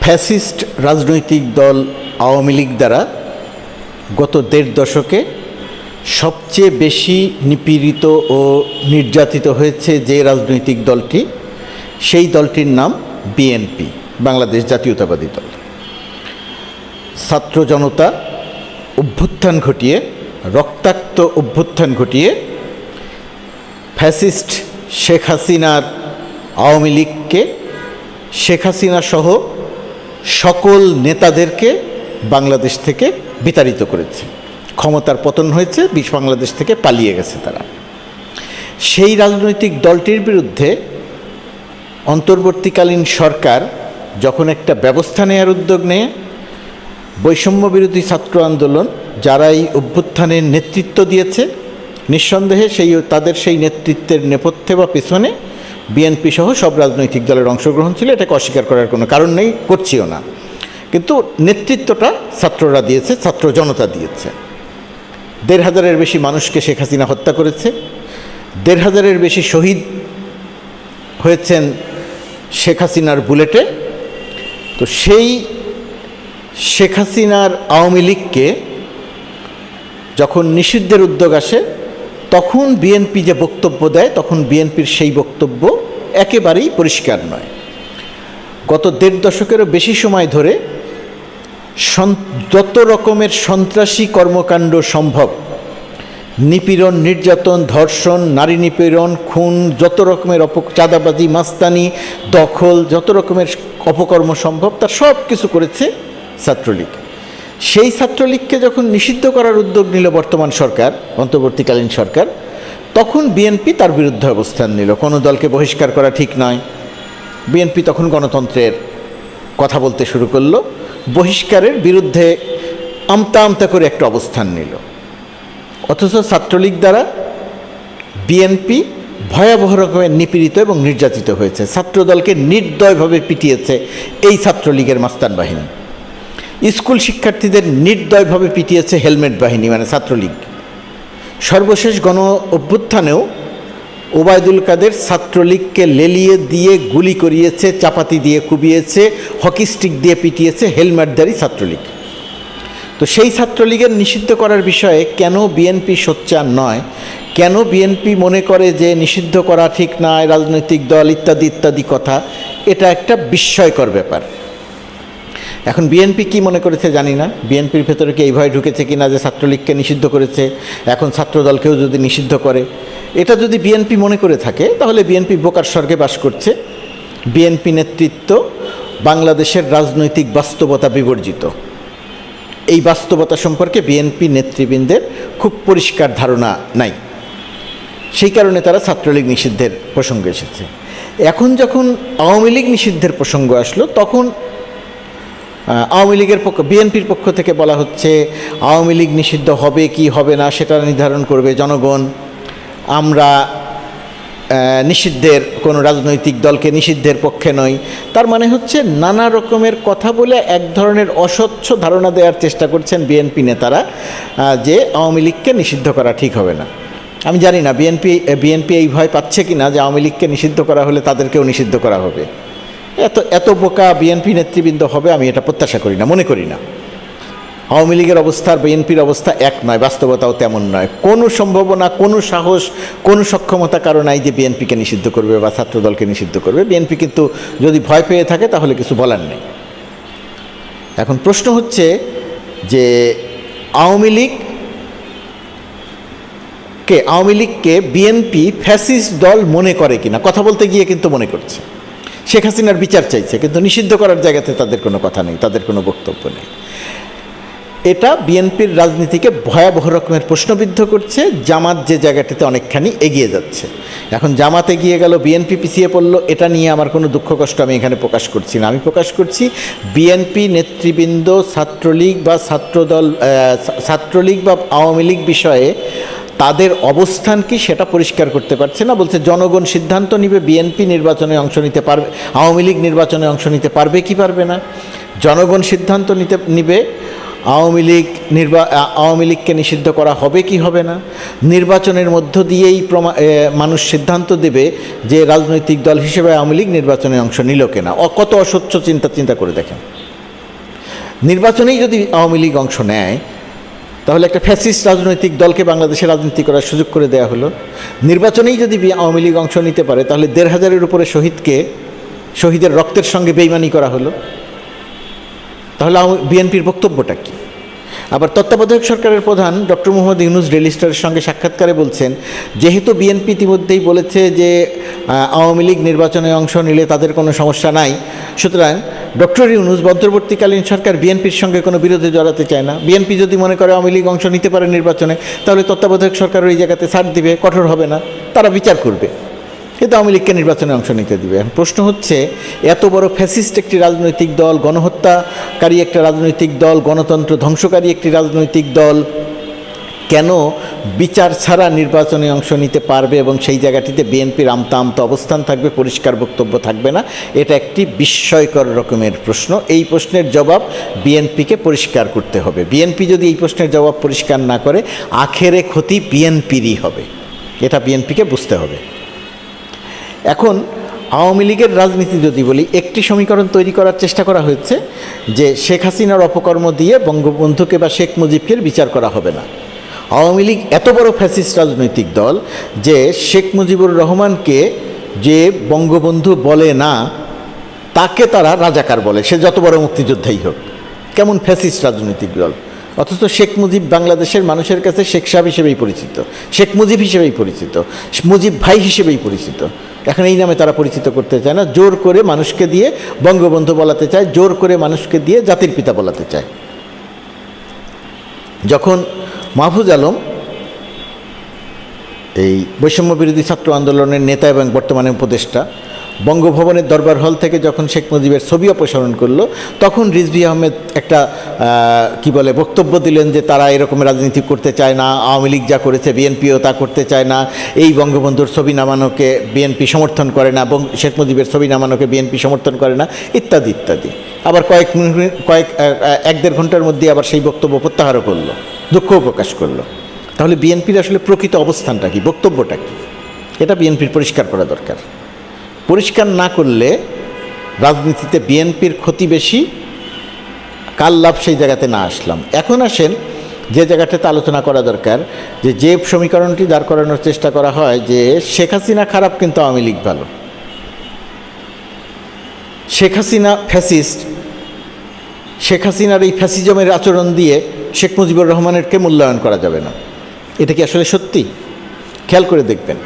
Fascist রাজনৈতিক দল আওয়ামী লীগ দ্বারা গত দেড় দশকে সবচেয়ে বেশি নিপীড়িত ও নির্যাতিত হয়েছে যে রাজনৈতিক দলটি, সেই দলটির নাম বিএনপি, বাংলাদেশ জাতীয়তাবাদী দল। ছাত্র জনতা অভ্যুত্থান ঘটিয়ে, রক্তাক্ত অভ্যুত্থান ঘটিয়ে ফ্যাসিস্ট শেখ হাসিনার আওয়ামী লীগকে, শেখ হাসিনা সহ সকল নেতাদেরকে বাংলাদেশ থেকে বিতাড়িত করেছে। ক্ষমতার পতন হয়েছে, বাংলাদেশ থেকে পালিয়ে গেছে তারা। সেই রাজনৈতিক দলটির বিরুদ্ধে অন্তর্বর্তীকালীন সরকার যখন একটা ব্যবস্থা নেওয়ার উদ্যোগ নেয়, বৈষম্য বিরোধী ছাত্র আন্দোলন যারা এই অভ্যুত্থানের নেতৃত্ব দিয়েছে, নিঃসন্দেহে তাদের সেই নেতৃত্বের নেপথ্যে বা পেছনে বিএনপি সহ সব রাজনৈতিক দলের অংশগ্রহণ ছিল। এটাকে অস্বীকার করার কোনো কারণ নেই, করছিও না। কিন্তু নেতৃত্বটা ছাত্ররা দিয়েছে, ছাত্র জনতা দিয়েছে। ১,৫০০-এর বেশি মানুষকে শেখ হাসিনা হত্যা করেছে, ১,৫০০-এর বেশি শহীদ হয়েছেন শেখ হাসিনার বুলেটে। তো সেই শেখ হাসিনার আওয়ামী লীগকে যখন নিষিদ্ধের উদ্যোগ আসে, তখন বিএনপি যে বক্তব্য দেয়, তখন বিএনপির সেই বক্তব্য একেবারেই পরিষ্কার নয়। গত দেড় দশকেরও বেশি সময় ধরে যত রকমের সন্ত্রাসী কর্মকাণ্ড সম্ভব, নিপীড়ন, নির্যাতন, ধর্ষণ, নারী নিপীড়ন, খুন, যত রকমের চাঁদাবাজি, মাস্তানি, দখল, যত রকমের অপকর্ম সম্ভব, তার সব কিছু করেছে ছাত্রলীগ। সেই ছাত্রলীগকে যখন নিষিদ্ধ করার উদ্যোগ নিল বর্তমান সরকার, অন্তর্বর্তীকালীন সরকার, তখন বিএনপি তার বিরুদ্ধে অবস্থান নিল। কোনো দলকে বহিষ্কার করা ঠিক নয়। বিএনপি তখন গণতন্ত্রের কথা বলতে শুরু করলো, বহিষ্কারের বিরুদ্ধে আমতা আমতা করে একটা অবস্থান নিল। অথচ ছাত্রলীগ দ্বারা বিএনপি ভয়াবহ রকমের নিপীড়িত এবং নির্যাতিত হয়েছে। ছাত্রদলকে নির্দয়ভাবে পিটিয়েছে এই ছাত্রলীগের মাস্তান বাহিনী। স্কুল শিক্ষার্থীদের নির্দয়ভাবে পিটিয়েছে হেলমেট বাহিনী, মানে ছাত্রলীগ। সর্বশেষ গণ অভ্যুত্থানেও ওবায়দুল কাদের ছাত্রলীগকে লেলিয়ে দিয়ে গুলি করিয়েছে, চাপাতি দিয়ে কুবিয়েছে, হকি স্টিক দিয়ে পিটিয়েছে হেলমেটধারী ছাত্রলীগ। তো সেই ছাত্রলীগের নিষিদ্ধ করার বিষয়ে কেন বিএনপি সোচ্চার নয়, কেন বিএনপি মনে করে যে নিষিদ্ধ করা ঠিক নয়, রাজনৈতিক দল ইত্যাদি ইত্যাদি কথা, এটা একটা বিস্ময়কর ব্যাপার। এখন বিএনপি কি মনে করেছে জানি না, বিএনপির ভেতরে কি এই ভয় ঢুকেছে কিনা যে ছাত্রলীগকে নিষিদ্ধ করেছে, এখন ছাত্রদলকেও যদি নিষিদ্ধ করে, এটা যদি বিএনপি মনে করে থাকে, তাহলে বিএনপি বোকার স্বর্গে বাস করছে। বিএনপি নেতৃত্ব বাংলাদেশের রাজনৈতিক বাস্তবতা বিবর্জিত। এই বাস্তবতা সম্পর্কে বিএনপি নেতৃবৃন্দের খুব পরিষ্কার ধারণা নাই। সেই কারণে তারা ছাত্রলীগ নিষিদ্ধের প্রসঙ্গ এসেছে। এখন যখন আওয়ামী লীগ নিষিদ্ধের প্রসঙ্গ আসলো, তখন আওয়ামী লীগের বিএনপির পক্ষ থেকে বলা হচ্ছে আওয়ামী লীগ নিষিদ্ধ হবে কি হবে না সেটা নির্ধারণ করবে জনগণ। আমরা নিষিদ্ধের, কোনো রাজনৈতিক দলকে নিষিদ্ধের পক্ষে নই। তার মানে হচ্ছে নানা রকমের কথা বলে এক ধরনের অস্বচ্ছ ধারণা দেওয়ার চেষ্টা করছেন বিএনপি নেতারা যে আওয়ামী লীগকে নিষিদ্ধ করা ঠিক হবে না। আমি জানি না বিএনপি এই ভয় পাচ্ছে কি না যে আওয়ামী লীগকে নিষিদ্ধ করা হলে তাদেরকেও নিষিদ্ধ করা হবে। এত বোকা বিএনপি নেতৃবৃন্দ হবে আমি এটা প্রত্যাশা করি না, মনে করি না। আওয়ামী লীগের অবস্থা আর বিএনপির অবস্থা এক নয়, বাস্তবতাও তেমন নয়। কোনো সম্ভাবনা, কোনো সাহস, কোনো সক্ষমতা কারো নাই যে বিএনপিকে নিষিদ্ধ করবে বা ছাত্রদলকে নিষিদ্ধ করবে। বিএনপি কিন্তু যদি ভয় পেয়ে থাকে তাহলে কিছু বলার নেই। এখন প্রশ্ন হচ্ছে যে আওয়ামী লীগকে বিএনপি ফ্যাসিস্ট দল মনে করে কিনা, কথা বলতে গিয়ে কিন্তু মনে করছে। শেখ হাসিনার বিচার চাইছে, কিন্তু নিষিদ্ধ করার জায়গাতে তাদের কোনো কথা নেই, তাদের কোনো বক্তব্য নেই। এটা বিএনপির রাজনীতিকে ভয়াবহ রকমের প্রশ্নবিদ্ধ করছে। জামাত যে জায়গাটিতে অনেকখানি এগিয়ে যাচ্ছে, এখন জামাত এগিয়ে গেল, বিএনপি পিছিয়ে পড়লো, এটা নিয়ে আমার কোনো দুঃখ কষ্ট আমি এখানে প্রকাশ করছি না। আমি প্রকাশ করছি বিএনপি নেতৃবৃন্দ ছাত্রলীগ বা আওয়ামী লীগ বিষয়ে তাদের অবস্থান কি সেটা পরিষ্কার করতে পারছে না। বলছে জনগণ সিদ্ধান্ত নিবে বিএনপি নির্বাচনে অংশ নিতে পারবে, আওয়ামী লীগ নির্বাচনে অংশ নিতে পারবে কি পারবে না। জনগণ সিদ্ধান্ত নিবে আওয়ামী লীগকে নিষিদ্ধ করা হবে কি হবে না, নির্বাচনের মধ্য দিয়েই মানুষ সিদ্ধান্ত দেবে যে রাজনৈতিক দল হিসেবে আওয়ামী লীগ নির্বাচনে অংশ নিল কিনা। কত অস্বচ্ছ চিন্তা করে দেখেন। নির্বাচনেই যদি আওয়ামী লীগ অংশ নেয় তাহলে একটা ফ্যাসিস্ট রাজনৈতিক দলকে বাংলাদেশে রাজনীতি করার সুযোগ করে দেওয়া হলো। নির্বাচনেই যদি আওয়ামী লীগ অংশ নিতে পারে তাহলে ১৫০০-এর উপরে শহীদের রক্তের সঙ্গে বেইমানি করা হলো। তাহলে বিএনপির বক্তব্যটা কী? আবার তত্ত্বাবধায়ক সরকারের প্রধান ডক্টর মোহাম্মদ ইউনূস ডেইলি স্টারের সঙ্গে সাক্ষাৎকারে বলছেন, যেহেতু বিএনপি ইতিমধ্যেই বলেছে যে আওয়ামী লীগ নির্বাচনে অংশ নিলে তাদের কোনো সমস্যা নাই, সুতরাং ডক্টর ইউনূস অন্তর্বর্তীকালীন সরকার বিএনপির সঙ্গে কোনো বিরোধে জড়াতে চায় না। বিএনপি যদি মনে করে আওয়ামী লীগ অংশ নিতে পারে নির্বাচনে, তাহলে তত্ত্বাবধায়ক সরকার ওই জায়গাতে ছাড় দিবে, কঠোর হবে না, তারা বিচার করবে, কিন্তু আওয়ামী লীগকে নির্বাচনে অংশ নিতে দিবে। প্রশ্ন হচ্ছে, এত বড় ফ্যাসিস্ট একটি রাজনৈতিক দল, গণহত্যাকারী একটা রাজনৈতিক দল, গণতন্ত্র ধ্বংসকারী একটি রাজনৈতিক দল কেন বিচার ছাড়া নির্বাচনে অংশ নিতে পারবে এবং সেই জায়গাটিতে বিএনপির আমতা অবস্থান থাকবে, পরিষ্কার বক্তব্য থাকবে না? এটা একটি বিস্ময়কর রকমের প্রশ্ন। এই প্রশ্নের জবাব বিএনপিকে পরিষ্কার করতে হবে। বিএনপি যদি এই প্রশ্নের জবাব পরিষ্কার না করে, আখেরে ক্ষতি বিএনপিরই হবে, এটা বিএনপিকে বুঝতে হবে। এখন আওয়ামী লীগের রাজনীতি যদি বলি, একটি সমীকরণ তৈরি করার চেষ্টা করা হয়েছে যে শেখ হাসিনার অপকর্ম দিয়ে বঙ্গবন্ধুকে বা শেখ মুজিবকে বিচার করা হবে না। আওয়ামী লীগ এত বড় ফ্যাসিস্ট রাজনৈতিক দল যে শেখ মুজিবুর রহমানকে যে বঙ্গবন্ধু বলে না, তাকে তারা রাজাকার বলে, সে যত বড় মুক্তিযোদ্ধাই হোক। কেমন ফ্যাসিস্ট রাজনৈতিক দল! অথচ শেখ মুজিব বাংলাদেশের মানুষের কাছে শেখ সাহেব হিসেবেই পরিচিত, শেখ মুজিব হিসেবেই পরিচিত, মুজিব ভাই হিসেবেই পরিচিত। এখন এই নামে তারা পরিচিত করতে চায় না, জোর করে মানুষকে দিয়ে বঙ্গবন্ধু বলাতে চায়, জোর করে মানুষকে দিয়ে জাতির পিতা বলাতে চায়। যখন মাহফুজ আলম এই বৈষম্য বিরোধী ছাত্র আন্দোলনের নেতা এবং বর্তমানে উপদেষ্টা বঙ্গভবনের দরবার হল থেকে যখন শেখ মুজিবের ছবি অপসারণ করলো, তখন রিজভী আহমেদ একটা বক্তব্য দিলেন যে তারা এরকম রাজনীতি করতে চায় না, আওয়ামী লীগ যা করেছে বিএনপিও তা করতে চায় না, এই বঙ্গবন্ধুর ছবি নামানোকে বিএনপি সমর্থন করে না, শেখ মুজিবের ছবি নামানোকে বিএনপি সমর্থন করে না, ইত্যাদি ইত্যাদি। আবার এক দেড় ঘন্টার মধ্যে আবার সেই বক্তব্য প্রত্যাহারও করলো, দুঃখও প্রকাশ করলো। তাহলে বিএনপির আসলে প্রকৃত অবস্থানটা কি, বক্তব্যটা কি, এটা বিএনপির পরিষ্কার করা দরকার। পরিষ্কার না করলে রাজনীতিতে বিএনপির ক্ষতি বেশি, কাল লাভ সেই জায়গাতে না আসলাম। এখন আসেন যে জায়গাটাতে আলোচনা করা দরকার, যে সমীকরণটি দাঁড় করানোর চেষ্টা করা হয় যে শেখ হাসিনা খারাপ কিন্তু আওয়ামী লীগ ভালো, শেখ হাসিনা ফ্যাসিস্ট, শেখ হাসিনার এই ফ্যাসিজমের আচরণ দিয়ে শেখ মুজিবুর রহমানেরকে মূল্যায়ন করা যাবে না। এটা কি আসলে সত্যি? খেয়াল করে দেখবেন,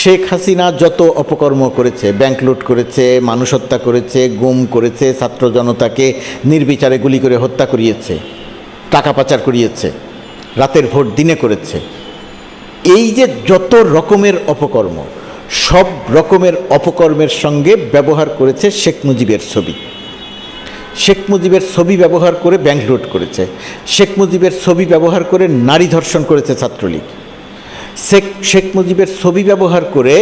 শেখ হাসিনা যত অপকর্ম করেছে, ব্যাংক লুট করেছে, মানুষ হত্যা করেছে, গুম করেছে, ছাত্র জনতাকে নির্বিচারে গুলি করে হত্যা করিয়েছে, টাকা পাচার করিয়েছে, রাতের ভোট দিনে করেছে, এই যে যত রকমের অপকর্ম, সব রকমের অপকর্মের সঙ্গে ব্যবহার করেছে শেখ মুজিবের ছবি। শেখ মুজিবের ছবি ব্যবহার করে ব্যাংক লুট করেছে, শেখ মুজিবের ছবি ব্যবহার করে নারী ধর্ষণ করেছে ছাত্রলীগ, শেখ মুজিবের ছবি ব্যবহার করে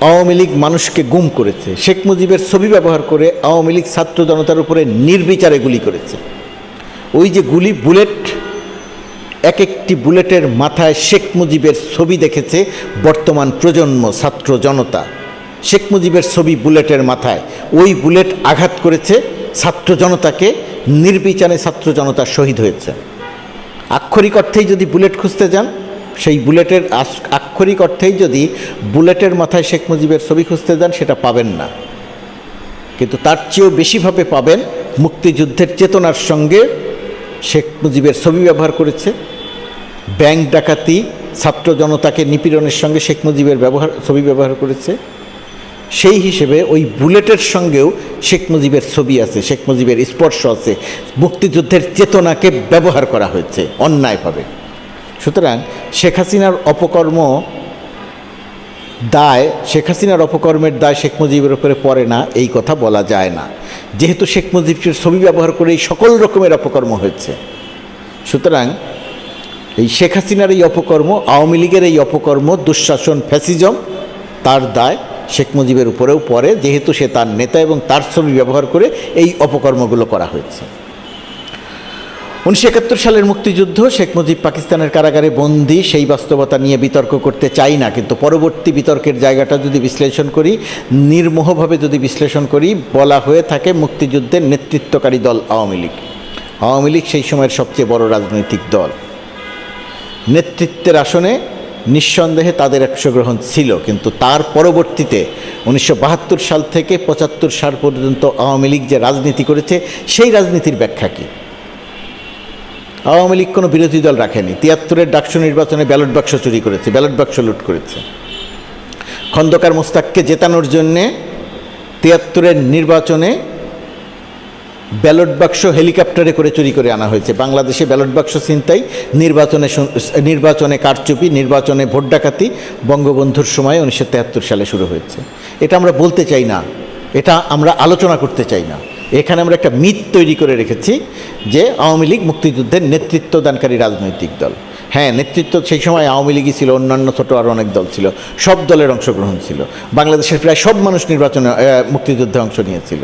আওয়ামী লীগ মানুষকে গুম করেছে, শেখ মুজিবের ছবি ব্যবহার করে আওয়ামী লীগ ছাত্র জনতার উপরে নির্বিচারে গুলি করেছে। ওই যে বুলেট, এক একটি বুলেটের মাথায় শেখ মুজিবের ছবি দেখেছে বর্তমান প্রজন্ম ছাত্র জনতা। শেখ মুজিবের ছবি বুলেটের মাথায়, ওই বুলেট আঘাত করেছে ছাত্র জনতাকে, নির্বিচারে ছাত্র জনতা শহীদ হয়েছে। আক্ষরিক অর্থেই যদি বুলেট খুঁজতে যান, সেই বুলেটের আক্ষরিক অর্থেই যদি বুলেটের মাথায় শেখ মুজিবের ছবি খুঁজতে যান, সেটা পাবেন না। কিন্তু তার চেয়েও বেশিভাবে পাবেন মুক্তিযুদ্ধের চেতনার সঙ্গে শেখ মুজিবের ছবি ব্যবহার করেছে, ব্যাংক ডাকাতি, ছাত্র জনতাকে নিপীড়নের সঙ্গে শেখ মুজিবের ছবি ব্যবহার করেছে। সেই হিসেবে ওই বুলেটের সঙ্গেও শেখ মুজিবের ছবি আছে, শেখ মুজিবের স্পর্শ আছে, মুক্তিযুদ্ধের চেতনাকে ব্যবহার করা হয়েছে অন্যায়ভাবে। সুতরাং শেখ হাসিনার অপকর্মের দায় শেখ মুজিবের উপরে পড়ে না, এই কথা বলা যায় না, যেহেতু শেখ মুজিবের ছবি ব্যবহার করে এই সকল রকমের অপকর্ম হয়েছে। সুতরাং এই শেখ হাসিনার এই অপকর্ম, আওয়ামী লীগের এই অপকর্ম, দুঃশাসন, ফ্যাসিজম, তার দায় শেখ মুজিবের উপরেও পড়ে, যেহেতু সে তার নেতা এবং তার ছবি ব্যবহার করে এই অপকর্মগুলো করা হয়েছে। 1971 সালের মুক্তিযুদ্ধ, শেখ মুজিব পাকিস্তানের কারাগারে বন্দী, সেই বাস্তবতা নিয়ে বিতর্ক করতে চাই না, কিন্তু পরবর্তী বিতর্কের জায়গাটা যদি বিশ্লেষণ করি, নির্মোহভাবে যদি বিশ্লেষণ করি, বলা হয়ে থাকে মুক্তিযুদ্ধের নেতৃত্বকারী দল আওয়ামী লীগ। আওয়ামী লীগ সেই সময়ের সবচেয়ে বড় রাজনৈতিক দল। নেতৃত্বের আসনে নিঃসন্দেহে তাদের অংশগ্রহণ ছিল, কিন্তু তার পরবর্তীতে 1972 সাল থেকে 75 সাল পর্যন্ত আওয়ামী লীগ যে রাজনীতি করেছে, সেই রাজনীতির ব্যাখ্যা কী? আওয়ামী লীগ কোনো বিরোধী দল রাখেনি। 73-এর ডাকসু নির্বাচনে ব্যালট বাক্স চুরি করেছে, ব্যালট বাক্স লুট করেছে। খন্দকার মোস্তাককে জেতানোর জন্যে 73-এর নির্বাচনে ব্যালট বাক্স হেলিকপ্টারে করে চুরি করে আনা হয়েছে। বাংলাদেশে ব্যালট বাক্স ছিনতাই, নির্বাচনে কারচুপি, নির্বাচনে ভোট ডাকাতি বঙ্গবন্ধুর সময় 1973 সালে শুরু হয়েছে। এটা আমরা বলতে চাই না, এটা আমরা আলোচনা করতে চাই না। এখানে আমরা একটা মিথ তৈরি করে রেখেছি যে আওয়ামী লীগ মুক্তিযুদ্ধের নেতৃত্ব দানকারী রাজনৈতিক দল। হ্যাঁ, নেতৃত্ব সেই সময় আওয়ামী লীগই ছিল, অন্যান্য ছোটো আরও অনেক দল ছিল, সব দলের অংশগ্রহণ ছিল। বাংলাদেশের প্রায় সব মানুষ মুক্তিযুদ্ধে অংশ নিয়েছিল।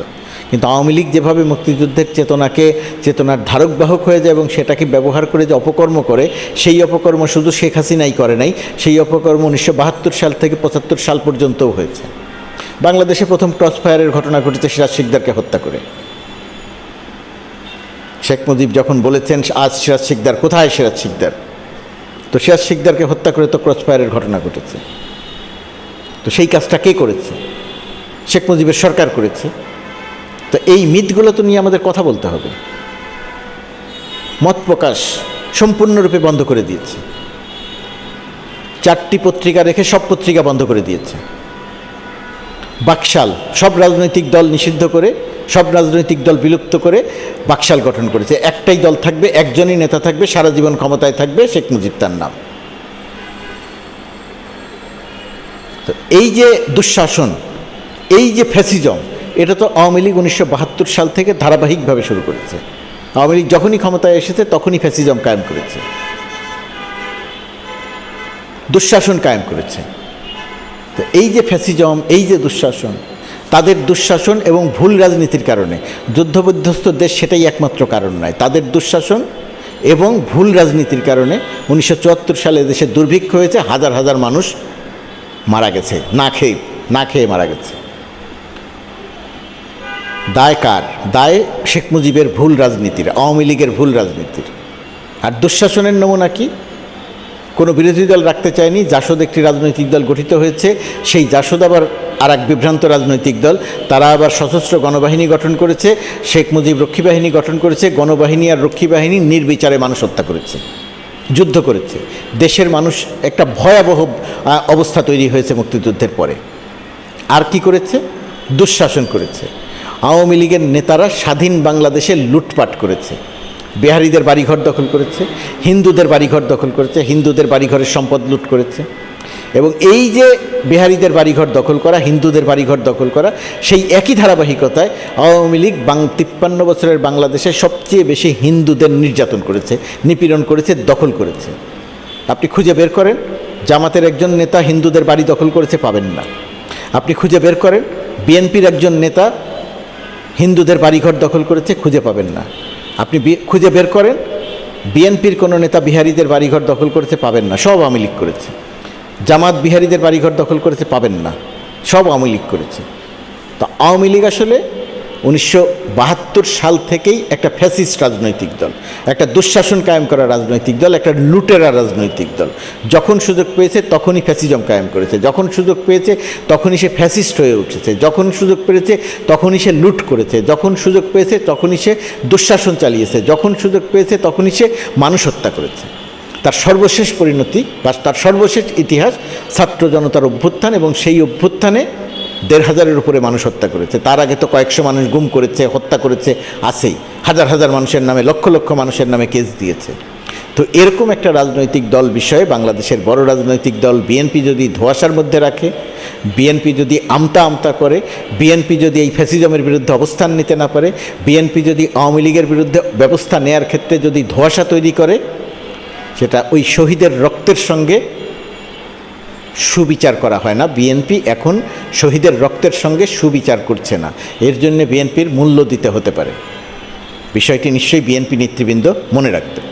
কিন্তু আওয়ামী লীগ যেভাবে মুক্তিযুদ্ধের চেতনার ধারক বাহক হয়ে যায় এবং সেটাকে ব্যবহার করে যে অপকর্ম করে, সেই অপকর্ম শুধু শেখ হাসিনাই করে নাই, সেই অপকর্ম 1972 সাল থেকে 75 সাল পর্যন্তও হয়েছে। বাংলাদেশে প্রথম ক্রস ফায়ারের ঘটনা ঘটেছে সিরাজ শিকদারকে হত্যা করে। শেখ মুজিব যখন বলেছেন আজ সিরাজ শিকদার কোথায়, সিরাজ শিকদার, তো সিরাজ শিকদারকে হত্যা করে তো ক্রস ফায়ারের ঘটনা ঘটেছে। তো সেই কাজটা কে করেছে? শেখ মুজিবের সরকার করেছে। তো এই মিথগুলো তো নিয়ে আমাদের কথা বলতে হবে। মত প্রকাশ সম্পূর্ণরূপে বন্ধ করে দিয়েছে। 4টি পত্রিকা রেখে সব পত্রিকা বন্ধ করে দিয়েছে। বাকশাল সব রাজনৈতিক দল নিষিদ্ধ করে, সব রাজনৈতিক দল বিলুপ্ত করে বাকশাল গঠন করেছে। একটাই দল থাকবে, একজনই নেতা থাকবে, সারা জীবন ক্ষমতায় থাকবে, শেখ মুজিব তার নাম। তো এই যে দুঃশাসন, এই যে ফ্যাসিজম, এটা তো আওয়ামী লীগ 1972 সাল থেকে ধারাবাহিকভাবে শুরু করেছে। আওয়ামী লীগ যখনই ক্ষমতায় এসেছে তখনই ফ্যাসিজম কায়েম করেছে, দুঃশাসন কায়েম করেছে। তো এই যে ফ্যাসিজম, এই যে দুঃশাসন, তাদের দুঃশাসন এবং ভুল রাজনীতির কারণে, যুদ্ধবিধ্বস্ত দেশ সেটাই একমাত্র কারণ নয়, তাদের দুঃশাসন এবং ভুল রাজনীতির কারণে 1974 সালে দেশে দুর্ভিক্ষ হয়েছে, হাজার হাজার মানুষ মারা গেছে, না খেয়ে মারা গেছে। দায় কার? দায় শেখ মুজিবের ভুল রাজনীতির, আওয়ামী লীগের ভুল রাজনীতির। আর দুঃশাসনের নমুনা কি? কোনো বিরোধী দল রাখতে চায়নি, জাসদ একটি রাজনৈতিক দল গঠিত হয়েছে, সেই জাসদ আবার আর এক বিভ্রান্ত রাজনৈতিক দল, তারা আবার সশস্ত্র গণবাহিনী গঠন করেছে, শেখ মুজিব রক্ষী বাহিনী গঠন করেছে, গণবাহিনী আর রক্ষী বাহিনী নির্বিচারে মানুষ হত্যা করেছে, যুদ্ধ করেছে। দেশের মানুষ একটা ভয়াবহ অবস্থা তৈরি হয়েছে মুক্তিযুদ্ধের পরে। আর কি করেছে? দুঃশাসন করেছে। আওয়ামী লীগের নেতারা স্বাধীন বাংলাদেশে লুটপাট করেছে, বিহারীদের বাড়িঘর দখল করেছে, হিন্দুদের বাড়িঘর দখল করেছে, হিন্দুদের বাড়িঘরের সম্পদ লুট করেছে। এবং এই যে বিহারীদের বাড়িঘর দখল করা, হিন্দুদের বাড়িঘর দখল করা, সেই একই ধারাবাহিকতায় আওয়ামী লীগ 53 বছরের বাংলাদেশে সবচেয়ে বেশি হিন্দুদের নির্যাতন করেছে, নিপীড়ন করেছে, দখল করেছে। আপনি খুঁজে বের করেন জামাতের একজন নেতা হিন্দুদের বাড়ি দখল করেছে, পাবেন না। আপনি খুঁজে বের করেন বিএনপির একজন নেতা হিন্দুদের বাড়িঘর দখল করেছে, খুঁজে পাবেন না। আপনি খুঁজে বের করেন বিএনপির কোনো নেতা বিহারীদের বাড়িঘর দখল করেছে, পাবেন না। সব আওয়ামী লীগ করেছে। জামাত বিহারীদের বাড়িঘর দখল করেছে, পাবেন না। সব আওয়ামী লীগ করেছে। তো আওয়ামী লীগ আসলে 1972 সাল থেকেই একটা ফ্যাসিস্ট রাজনৈতিক দল, একটা দুঃশাসন কায়েম করা রাজনৈতিক দল, একটা লুটেরা রাজনৈতিক দল। যখন সুযোগ পেয়েছে তখনই ফ্যাসিজম কায়েম করেছে, যখন সুযোগ পেয়েছে তখনই সে ফ্যাসিস্ট হয়ে উঠেছে, যখন সুযোগ পেয়েছে তখনই সে লুট করেছে, যখন সুযোগ পেয়েছে তখনই সে দুঃশাসন চালিয়েছে, যখন সুযোগ পেয়েছে তখনই সে মানুষ হত্যা করেছে। তার সর্বশেষ পরিণতি বা তার সর্বশেষ ইতিহাস ছাত্র জনতার অভ্যুত্থান, এবং সেই অভ্যুত্থানে 1,500-এর উপরে মানুষ হত্যা করেছে। তার আগে তো কয়েকশো মানুষ গুম করেছে, হত্যা করেছে, আছেই। হাজার হাজার মানুষের নামে, লক্ষ লক্ষ মানুষের নামে কেস দিয়েছে। তো এরকম একটা রাজনৈতিক দল বিষয়ে বাংলাদেশের বড় রাজনৈতিক দল বিএনপি যদি ধোঁয়াশার মধ্যে রাখে, বিএনপি যদি আমতা করে, বিএনপি যদি এই ফ্যাসিজমের বিরুদ্ধে অবস্থান নিতে না পারে, বিএনপি যদি আওয়ামী লীগের বিরুদ্ধে ব্যবস্থা নেয়ার ক্ষেত্রে যদি ধোঁয়াশা তৈরি করে, সেটা ওই শহীদের রক্তের সঙ্গে সুবিচার করা হয় না। বিএনপি এখন শহীদের রক্তের সঙ্গে সুবিচার করছে না, এর জন্য বিএনপির মূল্য দিতে হতে পারে। বিষয়টি নিশ্চয়ই বিএনপি নেতৃবৃন্দ মনে রাখবেন।